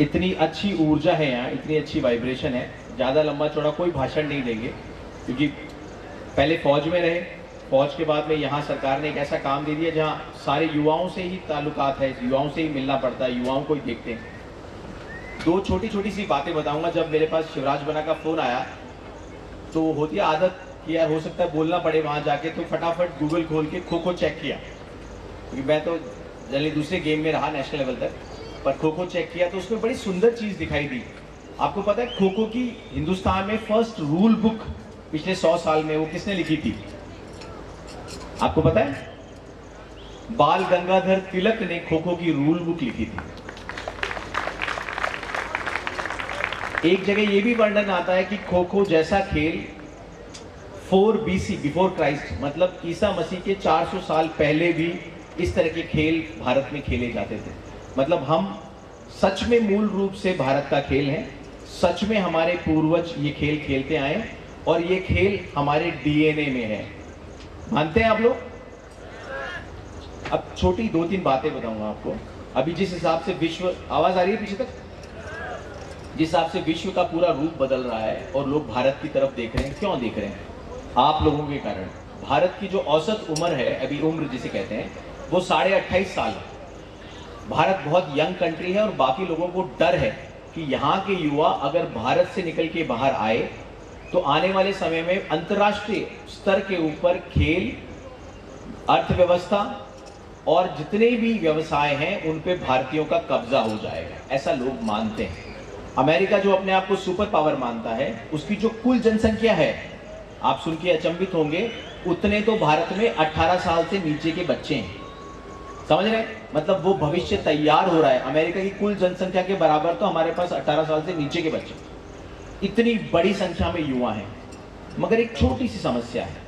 इतनी अच्छी ऊर्जा है यहाँ, इतनी अच्छी वाइब्रेशन है। ज़्यादा लंबा चौड़ा कोई भाषण नहीं देंगे, क्योंकि पहले फौज में रहे, फौज के बाद में यहाँ सरकार ने एक ऐसा काम दे दिया जहाँ सारे युवाओं से ही ताल्लुकात है, युवाओं से ही मिलना पड़ता है, युवाओं को ही देखते हैं। दो छोटी छोटी सी बातें बताऊंगा। जब मेरे पास शिवराज बना का फ़ोन आया तो होती है आदत कि यार हो सकता है बोलना पड़े वहाँ जाके, तो फटाफट गूगल खोल के खो-खो चेक किया, क्योंकि मैं तो जनरली दूसरे गेम में रहा नेशनल लेवल तक, पर खो-खो चेक किया तो उसमें बड़ी सुंदर चीज़ दिखाई दी। आपको पता है खो-खो की हिंदुस्तान में फर्स्ट रूल बुक पिछले 100 साल में वो किसने लिखी थी? आपको पता है? बाल गंगाधर तिलक ने खो-खो की रूल बुक लिखी थी। एक जगह ये भी वर्णन आता है कि खो-खो जैसा खेल 4 BC बिफोर क्राइस्ट, मतलब ईसा मसीह के 400 साल पहले भी इस तरह के खेल भारत में खेले जाते थे। मतलब हम सच में मूल रूप से भारत का खेल है। सच में हमारे पूर्वज ये खेल खेलते आए और ये खेल हमारे डीएनए में है। मानते हैं आप लोग? अब छोटी 2-3 बातें बताऊंगा आपको। अभी जिस हिसाब से विश्व, आवाज आ रही है पीछे तक, जिस हिसाब से विश्व का पूरा रूप बदल रहा है और लोग भारत की तरफ देख रहे हैं, क्यों देख रहे हैं? आप लोगों के कारण। भारत की जो औसत उम्र है, अभी उम्र जिसे कहते हैं, वो 28.5 साल है। भारत बहुत यंग कंट्री है और बाकी लोगों को डर है कि यहाँ के युवा अगर भारत से निकल के बाहर आए तो आने वाले समय में अंतर्राष्ट्रीय स्तर के ऊपर खेल, अर्थव्यवस्था और जितने भी व्यवसाय हैं उन पे भारतीयों का कब्जा हो जाएगा, ऐसा लोग मानते हैं। अमेरिका जो अपने आप को सुपर पावर मानता है, उसकी जो कुल जनसंख्या है, आप सुन के अचंभित होंगे, उतने तो भारत में 18 साल से नीचे के बच्चे हैं। समझ रहे हैं? मतलब वो भविष्य तैयार हो रहा है। अमेरिका की कुल जनसंख्या के बराबर तो हमारे पास 18 साल से नीचे के बच्चे, इतनी बड़ी संख्या में युवा हैं। मगर एक छोटी सी समस्या है।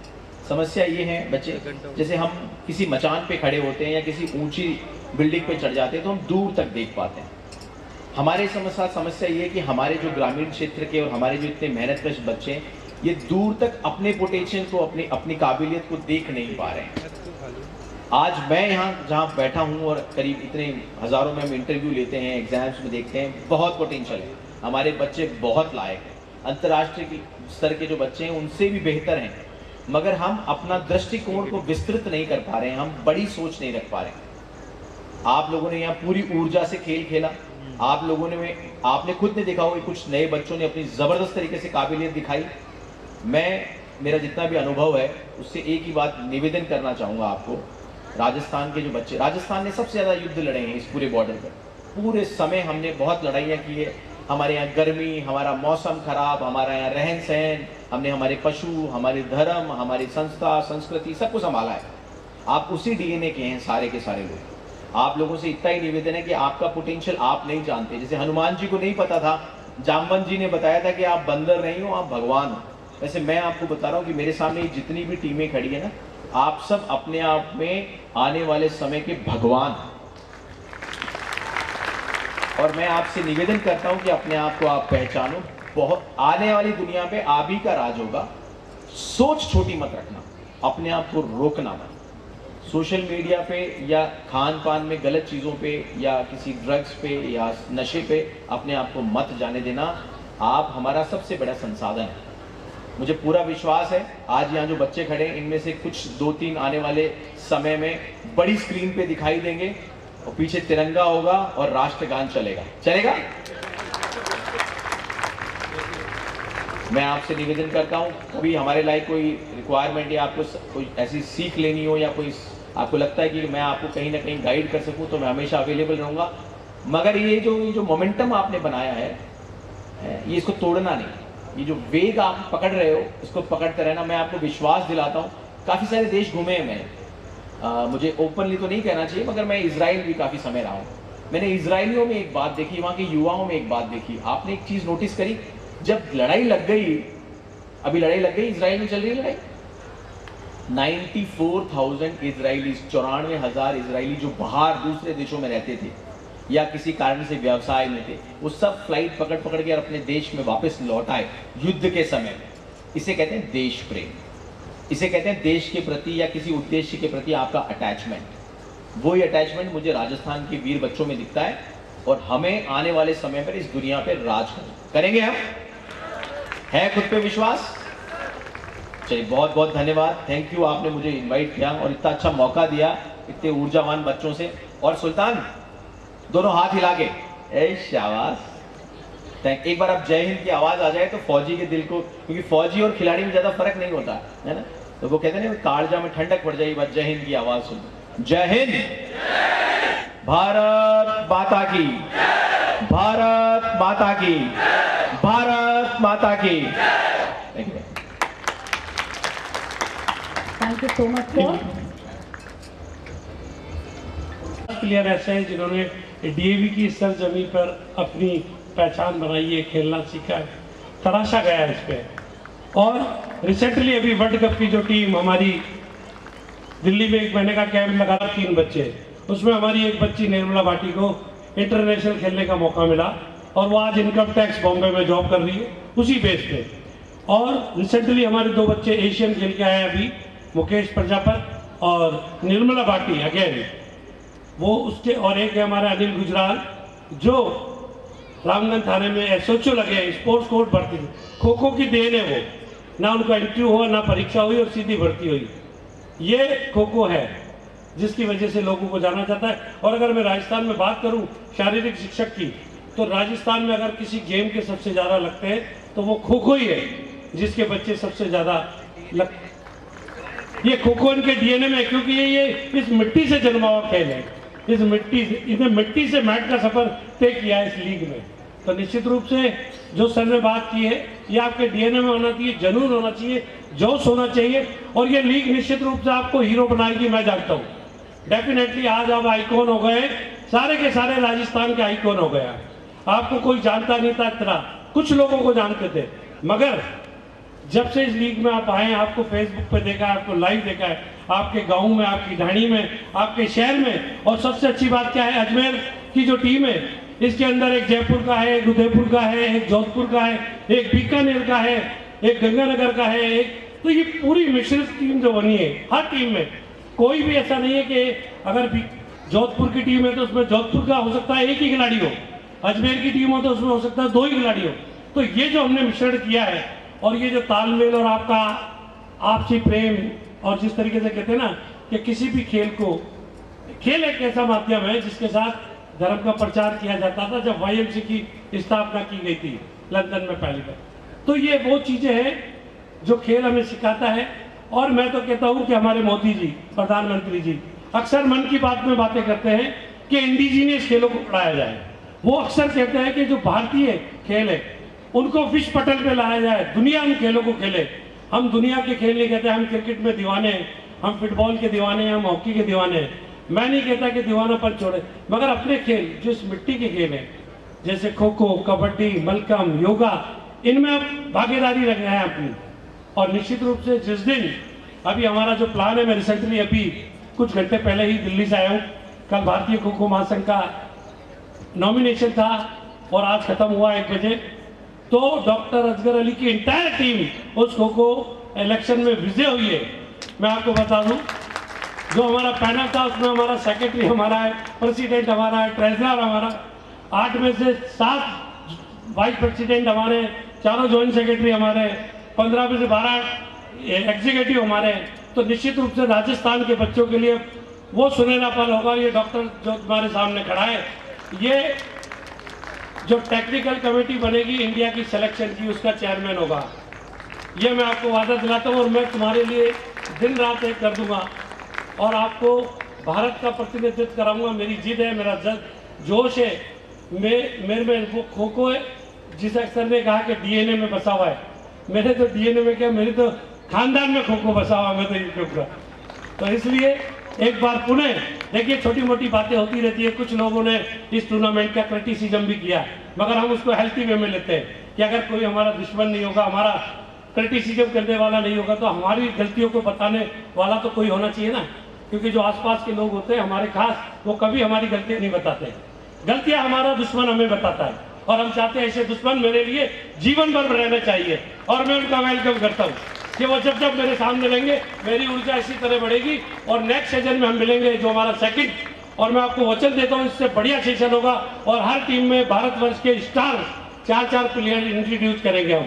समस्या ये है बच्चे, जैसे हम किसी मचान पे खड़े होते हैं या किसी ऊंची बिल्डिंग पे चढ़ जाते हैं तो हम दूर तक देख पाते हैं। हमारे समस्या ये है कि हमारे जो ग्रामीण क्षेत्र के और हमारे जो इतने मेहनतकश बच्चे हैं, ये दूर तक अपने पोटेंशियल को, अपनी काबिलियत को देख नहीं पा रहे हैं। आज मैं यहाँ जहाँ बैठा हूँ और करीब इतने हज़ारों में हम इंटरव्यू लेते हैं, एग्जाम्स में देखते हैं, बहुत पोटेंशियल है। हमारे बच्चे बहुत लायक हैं, अंतर्राष्ट्रीय स्तर के जो बच्चे हैं उनसे भी बेहतर हैं। मगर हम अपना दृष्टिकोण को विस्तृत नहीं कर पा रहे हैं, हम बड़ी सोच नहीं रख पा रहे हैं। आप लोगों ने यहाँ पूरी ऊर्जा से खेल खेला। आप लोगों ने, आपने खुद ने देखा होगा कुछ नए बच्चों ने अपनी ज़बरदस्त तरीके से काबिलियत दिखाई। मेरा जितना भी अनुभव है उससे एक ही बात निवेदन करना चाहूँगा आपको। राजस्थान के जो बच्चे, राजस्थान ने सबसे ज़्यादा युद्ध लड़े हैं इस पूरे बॉर्डर पर। पूरे समय हमने बहुत लड़ाइयाँ की है। हमारे यहाँ गर्मी, हमारा मौसम खराब, हमारा यहाँ रहन सहन, हमने हमारे पशु, हमारे धर्म, हमारी संस्था, संस्कृति सब कुछ संभाला है। आप उसी डीएनए के हैं सारे के सारे लोग। आप लोगों से इतना ही निवेदन है कि आपका पोटेंशियल आप नहीं जानते। जैसे हनुमान जी को नहीं पता था, जामवंत जी ने बताया था कि आप बंदर नहीं हो, आप भगवान हो। वैसे मैं आपको बता रहा हूँ कि मेरे सामने जितनी भी टीमें खड़ी है ना, आप सब अपने आप में आने वाले समय के भगवान हैं। और मैं आपसे निवेदन करता हूं कि अपने आप को आप पहचानो। बहुत आने वाली दुनिया पे आप ही का राज होगा। सोच छोटी मत रखना, अपने आप को रोकना मत। सोशल मीडिया पे या खान पान में गलत चीज़ों पे या किसी ड्रग्स पे या नशे पे अपने आप को मत जाने देना। आप हमारा सबसे बड़ा संसाधन है। मुझे पूरा विश्वास है आज यहाँ जो बच्चे खड़े हैं इनमें से कुछ 2-3 आने वाले समय में बड़ी स्क्रीन पे दिखाई देंगे और पीछे तिरंगा होगा और राष्ट्रगान चलेगा। मैं आपसे निवेदन करता हूँ, कभी हमारे लायक कोई रिक्वायरमेंट या आपको कोई ऐसी सीख लेनी हो या कोई आपको लगता है कि मैं आपको कहीं ना कहीं गाइड कर सकूँ तो मैं हमेशा अवेलेबल रहूँगा। मगर ये जो मोमेंटम आपने बनाया है ये इसको तोड़ना नहीं। ये जो वेग आप पकड़ रहे हो इसको पकड़ते रहना। मैं आपको विश्वास दिलाता हूँ, काफ़ी सारे देश घूमे हैं मैं, मुझे ओपनली तो नहीं कहना चाहिए मगर मैं इजराइल भी काफ़ी समय रहा हूँ। मैंने इजराइलियों में एक बात देखी, वहाँ के युवाओं में एक बात देखी। आपने एक चीज़ नोटिस करी, जब लड़ाई लग गई, अभी लड़ाई लग गई, इजराइल में चल रही है लड़ाई, 94,000 इजराइलीज, 94,000 इजरायली जो बाहर दूसरे देशों में रहते थे या किसी कारण से व्यवसाय में थे, वो सब फ्लाइट पकड़ के अपने देश में वापस लौट आए युद्ध के समय में। इसे कहते हैं देश प्रेम, इसे कहते हैं देश के प्रति या किसी उद्देश्य के प्रति आपका अटैचमेंट। वही अटैचमेंट मुझे राजस्थान के वीर बच्चों में दिखता है और हमें आने वाले समय पर इस दुनिया पर राज करेंगे। हम है खुद पे विश्वास। चलिए बहुत बहुत धन्यवाद, थैंक यू, आपने मुझे इनवाइट किया और इतना अच्छा मौका दिया इतने ऊर्जावान बच्चों से। और सुल्तान दोनों हाथ हिला के शाबाश। एक बार अब जय हिंद की आवाज आ जाए तो फौजी के दिल को, क्योंकि फौजी और खिलाड़ी में ज्यादा फर्क नहीं होता है ना, तो वो कहते हैं ना कालजा में ठंडक पड़ जाएगी बस जय हिंद की आवाज सुन। जय हिंद, भारत माता की, भारत माता की, भारत माता की। Thank you so much, sir. Player ऐसे हैं जिन्होंने डीएवी की सरजमी पर अपनी पहचान बनाई है, खेलना सीखा है, तराशा गया है इस पे। और रिसेंटली अभी वर्ल्ड कप की जो टीम हमारी दिल्ली में 1 महीने का कैंप लगा, 3 बच्चे, उसमें हमारी एक बच्ची निर्मला भाटी को इंटरनेशनल खेलने का मौका मिला और वो आज इनकम टैक्स बॉम्बे में जॉब कर रही है उसी बेस पे। और रिसेंटली हमारे 2 बच्चे एशियन खेल के आए अभी, मुकेश प्रजापत और निर्मला भाटी अगेन वो उसके, और एक है हमारा अनिल गुजराल जो रामगंज थाने में एसओचओ लगे, स्पोर्ट्स कोर्ट भर्ती, खो खो की देन है वो, ना उनका इंटरव्यू हुआ ना परीक्षा हुई और सीधी भर्ती हुई। ये खो खो है जिसकी वजह से लोगों को जाना जाता है। और अगर मैं राजस्थान में बात करूं शारीरिक शिक्षक की, तो राजस्थान में अगर किसी गेम के सबसे ज़्यादा लगते हैं तो वो खो खो ही है जिसके बच्चे सबसे ज़्यादा ये खो खो इनके डीएनए में, क्योंकि ये इस मिट्टी से जन्मा हुआ खेल है। इस मिट्टी से, इसने मिट्टी से मैट का सफर तय किया है इस लीग में। तो निश्चित रूप से जो सर ने बात की है ये आपके डीएनए में होना चाहिए, जुनून होना चाहिए, जोश होना चाहिए, और ये लीग निश्चित रूप से आपको हीरो बनाएगी, मैं जानता हूँ। डेफिनेटली आज आप आइकॉन हो गए, सारे के सारे राजस्थान के आइकॉन हो गया। आपको कोई जानता नहीं था इतना, कुछ लोगों को जानते थे, मगर जब से इस लीग में आप आए, आपको फेसबुक पे देखा है, आपको लाइव देखा है, आपके गांव में, आपकी ढाणी में, आपके शहर में। और सबसे अच्छी बात क्या है, अजमेर की जो टीम है इसके अंदर एक जयपुर का है, एक उदयपुर का है, एक जोधपुर का है, एक बीकानेर का है, एक गंगानगर का है, एक, तो ये पूरी मिश्रित टीम जो बनी है, हर टीम में कोई भी ऐसा नहीं है कि अगर जोधपुर की टीम है तो उसमें जोधपुर का हो सकता है एक ही खिलाड़ी हो, अजमेर की टीम हो तो उसमें हो सकता है 2 ही खिलाड़ी हो। तो ये जो हमने मिश्रण किया है और ये जो तालमेल और आपका आपसी प्रेम, और जिस तरीके से कहते हैं ना कि किसी भी खेल को, खेल एक ऐसा माध्यम है जिसके साथ धर्म का प्रचार किया जाता था। जब YMCA की स्थापना की गई थी लंदन में पहली बार, तो ये वो चीजें हैं जो खेल हमें सिखाता है। और मैं तो कहता हूँ कि हमारे मोदी जी, प्रधानमंत्री जी अक्सर मन की बात में बातें करते हैं कि इंडिजीनियस खेलों को बढ़ाया जाए। वो अक्सर कहते हैं कि जो भारतीय खेल है उनको विश्व पटल पे लाया जाए, दुनिया उन खेलों को खेले। हम दुनिया के खेल नहीं कहते, हम क्रिकेट में दीवाने हैं, हम फुटबॉल के दीवाने हैं, हम हॉकी के दीवाने हैं। मैं नहीं कहता कि दीवानापन छोड़े, मगर अपने खेल जो इस मिट्टी के खेल हैं जैसे खो खो, कबड्डी, मलखम्ब, योगा, इनमें आप भागीदारी रख रहे हैं अपनी। और निश्चित रूप से जिस दिन अभी हमारा जो प्लान है, मैं रिसेंटली अभी कुछ घंटे पहले ही दिल्ली से आया हूँ, कल भारतीय खो खो महासंघ का नॉमिनेशन था और आज खत्म हुआ 1 बजे। तो डॉक्टर असगर अली की इंटायर टीम उस खो खो इलेक्शन में विजय हुई है। मैं आपको बता दूं, जो हमारा पैनल था उसमें हमारा सेक्रेटरी हमारा है, प्रेसिडेंट हमारा है, ट्रेजरर हमारा, 8 में से 7 वाइस प्रेसिडेंट हमारे, 4 जॉइंट सेक्रेटरी हमारे, 15 में से 12 एग्जीक्यूटिव हमारे। तो निश्चित रूप से राजस्थान के बच्चों के लिए वो सुनहरा पल होगा। ये डॉक्टर जो तुम्हारे सामने खड़ा है, ये जो टेक्निकल कमेटी बनेगी इंडिया की सिलेक्शन की, उसका चेयरमैन होगा। ये मैं आपको वादा दिलाता हूँ और मैं तुम्हारे लिए दिन रात एक कर दूंगा और आपको भारत का प्रतिनिधित्व कराऊंगा। मेरी जिद है, मेरा जोश है, मेरे में वो खो खो है जिस अक्सर ने कहा कि डीएनए में बसा हुआ है। मेरे तो डीएनए में क्या, मेरे तो खानदान में खो खो बसा हुआ, मैं तो ये कहूँगा। तो इसलिए एक बार पुनः देखिए, छोटी मोटी बातें होती रहती है। कुछ लोगों ने इस टूर्नामेंट का क्रिटिसिज्म भी किया, मगर हम उसको हेल्थी वे में लेते हैं कि अगर कोई हमारा दुश्मन नहीं होगा, हमारा क्रिटिसिज्म करने वाला नहीं होगा, तो हमारी गलतियों को बताने वाला तो कोई होना चाहिए ना। क्योंकि जो आसपास के लोग होते हैं हमारे खास, वो कभी हमारी गलतियां नहीं बताते। गलतियां हमारा दुश्मन हमें बताता है और हम चाहते हैं ऐसे दुश्मन मेरे लिए जीवन भर रहना चाहिए। और मैं उनका वेलकम करता हूँ कि वो जब जब मेरे सामने रहेंगे मेरी ऊर्जा इसी तरह बढ़ेगी और नेक्स्ट सेशन में हम मिलेंगे जो हमारा सेकंड, और मैं आपको वचन देता हूँ इससे बढ़िया सेशन होगा और हर टीम में भारतवर्ष के स्टार 4-4 प्लेयर इंट्रोड्यूस करेंगे। हम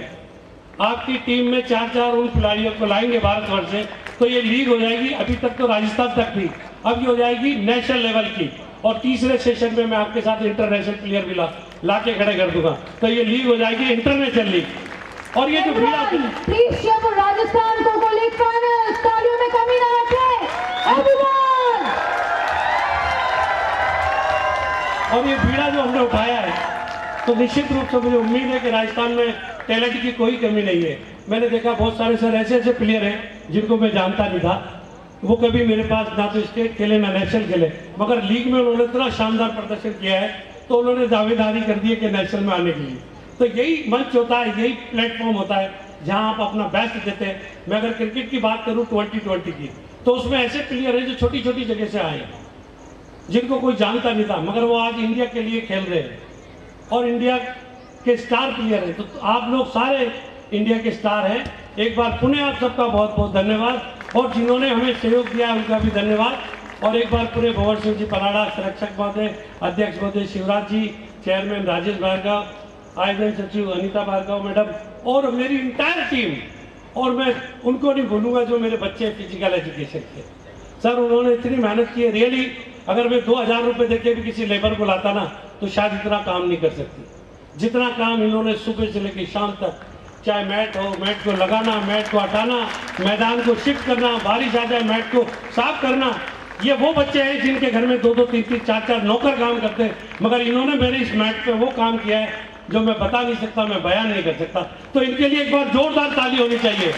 आपकी टीम में 4-4 उन खिलाड़ियों को लाएंगे भारतवर्ष से, तो ये लीग हो जाएगी। अभी तक तो राजस्थान तक थी, अब ये हो जाएगी नेशनल लेवल की। और तीसरे सेशन में मैं आपके साथ इंटरनेशनल प्लेयर भी ला के खड़े कर दूंगा, तो ये लीग हो जाएगी इंटरनेशनल लीग। और ये जो भीड़ा please cheer for Rajasthan kho kho league final, तालियों में कमी ना रखें एवरीवन। और ये भीड़ा जो हमने उठाया है, तो निश्चित रूप से मुझे उम्मीद है कि राजस्थान में टैलेंट की कोई कमी नहीं है। मैंने देखा बहुत सारे सर ऐसे प्लेयर हैं जिनको मैं जानता नहीं था, वो कभी मेरे पास ना तो स्टेट खेले ना नेशनल खेले, मगर लीग में उन्होंने इतना शानदार प्रदर्शन किया है तो उन्होंने दावेदारी कर दी है कि नेशनल में आने के लिए। तो यही मंच होता है, यही प्लेटफॉर्म होता है जहां आप अपना बेस्ट देते हैं। मैं अगर क्रिकेट की बात करूं 2020 की, तो उसमें ऐसे प्लेयर हैं जो छोटी छोटी जगह से आए हैं, जिनको कोई जानता नहीं था, मगर वो आज इंडिया के लिए खेल रहे हैं और इंडिया के स्टार प्लेयर हैं, तो आप लोग सारे इंडिया के स्टार हैं। एक बार पुनः आप सबका बहुत बहुत धन्यवाद, और जिन्होंने हमें सहयोग दिया उनका भी धन्यवाद। और एक बार पूरे भंवर सिंह जी पराड़ा, संरक्षक महोदय, अध्यक्ष महोदय शिवराज जी, चेयरमैन राजेश भार्गव, आयोजन सचिव अनीता भार्गव मैडम, और मेरी इंटायर टीम, और मैं उनको नहीं भूलूंगा जो मेरे बच्चे फिजिकल एजुकेशन के। सर उन्होंने इतनी मेहनत की है, रियली अगर मैं 2000 रुपये देके भी किसी लेबर को लाता ना तो शायद इतना काम नहीं कर सकती जितना काम इन्होंने सुबह से लेकर शाम तक, चाहे मैट हो, मैट को लगाना, मैट को हटाना, मैदान को शिफ्ट करना, बारिश आ जाए मैट को साफ करना। ये वो बच्चे हैं जिनके घर में 2-2, 3-3, 4-4 नौकर काम करते हैं, मगर इन्होंने मेरे इस मैट पे वो काम किया है जो मैं बता नहीं सकता, मैं बयान नहीं कर सकता। तो इनके लिए एक बार जोरदार ताली होनी चाहिए।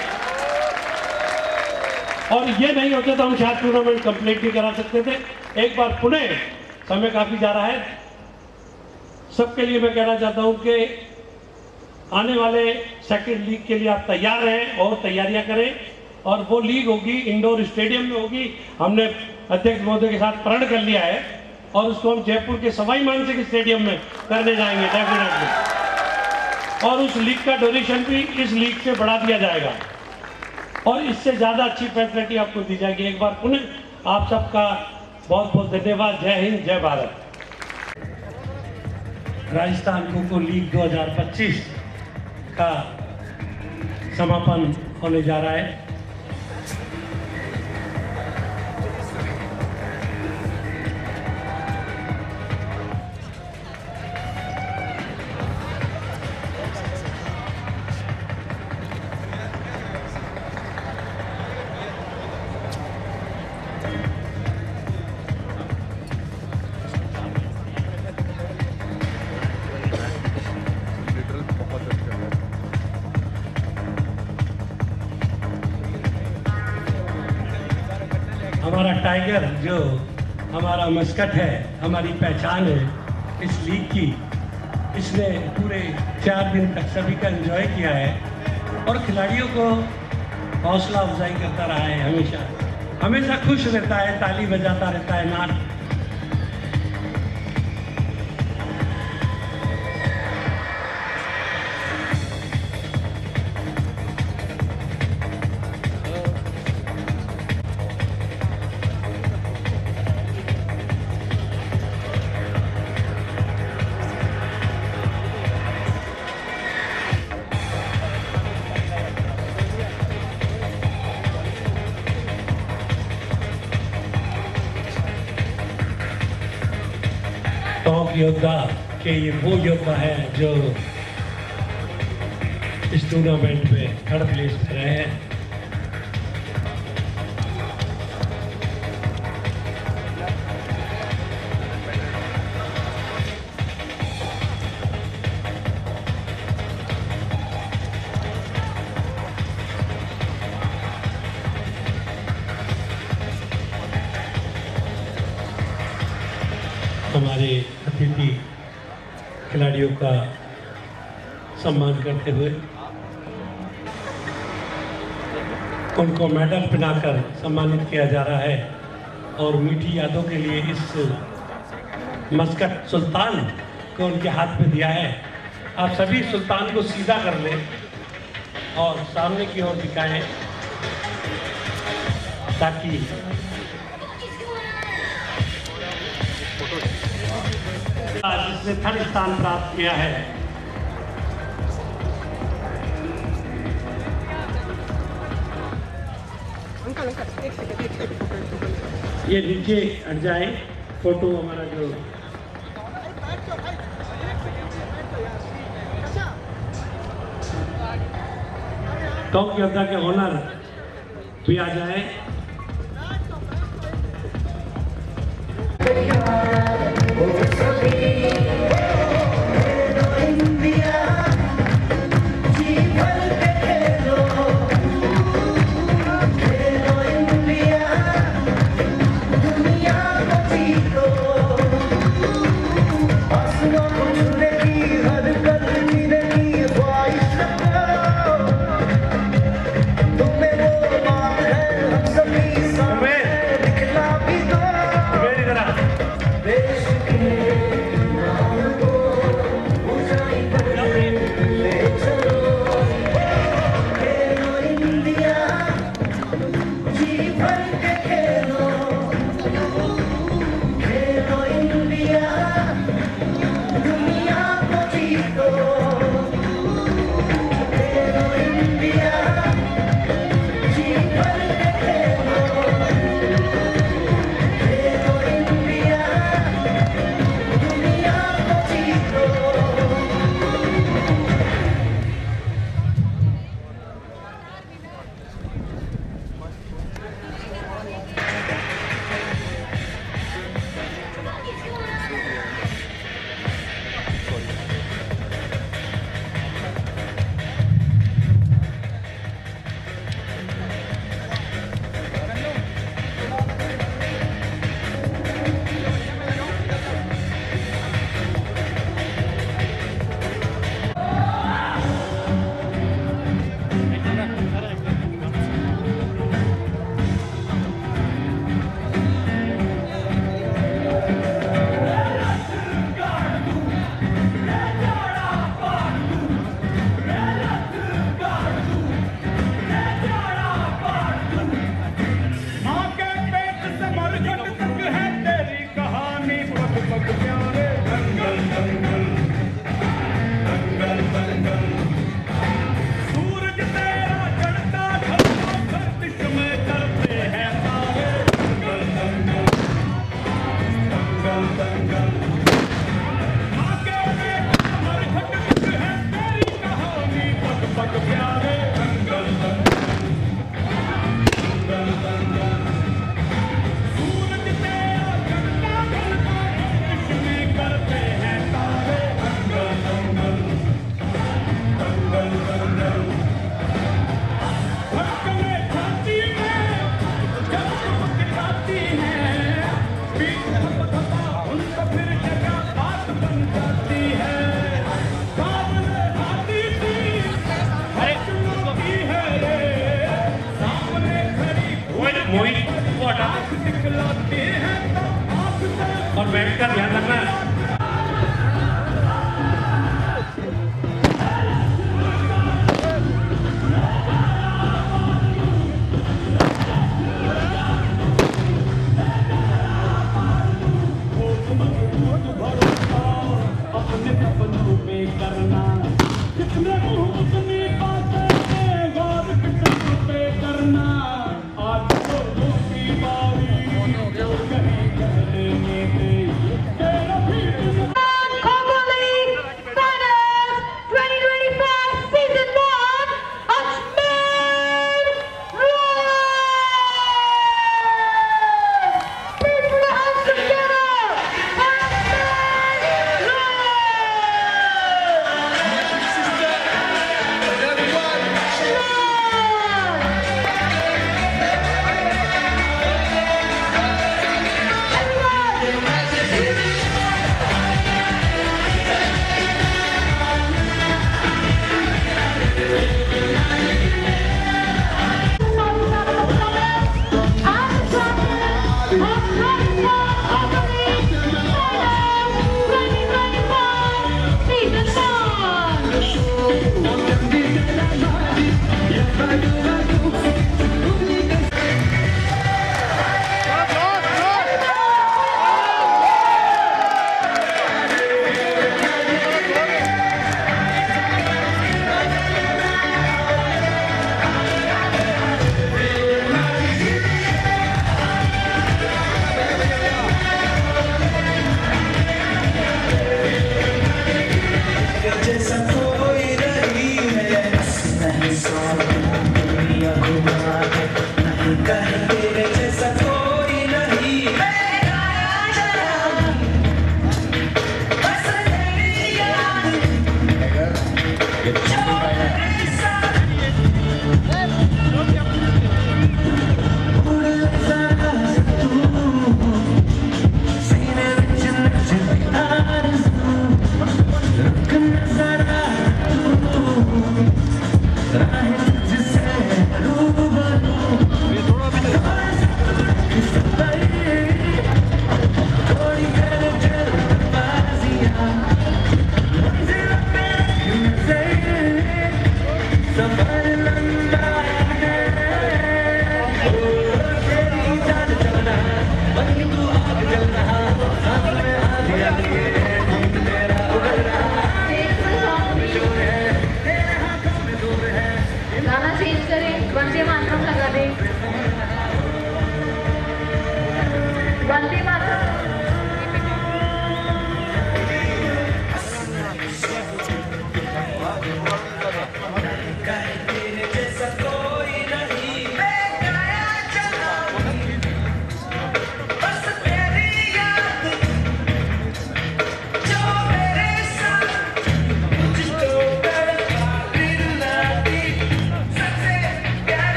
और ये नहीं होते तो हम शायद टूर्नामेंट कंप्लीट भी करा सकते थे। एक बार पुनः, समय काफी जा रहा है, सबके लिए मैं कहना चाहता हूं कि आने वाले सेकंड लीग के लिए आप तैयार रहें और तैयारियां करें। और वो लीग होगी इंडोर स्टेडियम में होगी। हमने अध्यक्ष महोदय के साथ प्रण कर लिया है और उसको हम जयपुर के सवाई मानसिंह स्टेडियम में करने जाएंगे डेफिनेटली। और उस लीग का डोनेशन भी इस लीग से बढ़ा दिया जाएगा और इससे ज़्यादा अच्छी फैसिलिटी आपको दी जाएगी। एक बार पुनः आप सबका बहुत बहुत धन्यवाद। जय हिंद, जय भारत। राजस्थान खो-खो लीग 2025 का समापन होने जा रहा है। हमारा टाइगर जो हमारा मस्कट है, हमारी पहचान है इस लीग की, इसने पूरे 4 दिन तक सभी का एंजॉय किया है और खिलाड़ियों को हौसला अफजाई करता रहा है। हमेशा खुश रहता है, ताली बजाता रहता है, नाच टॉप योद्धा के ये वो योद्धा है जो इस टूर्नामेंट में थर्ड प्लेस पे रहे हैं। हमारे अतिथि खिलाड़ियों का सम्मान करते हुए उनको मेडल पहनाकर सम्मानित किया जा रहा है और मीठी यादों के लिए इस मस्कट सुल्तान को उनके हाथ में दिया है। आप सभी सुल्तान को सीधा कर लें और सामने की ओर दिखाएं ताकि जिसने थर्ड स्थान प्राप्त किया है ये नीचे हट जाए। फोटो हमारा जो टॉप योद्धा के ऑनर भी आ जाए। तुम्हें वो बात है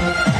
Thank you.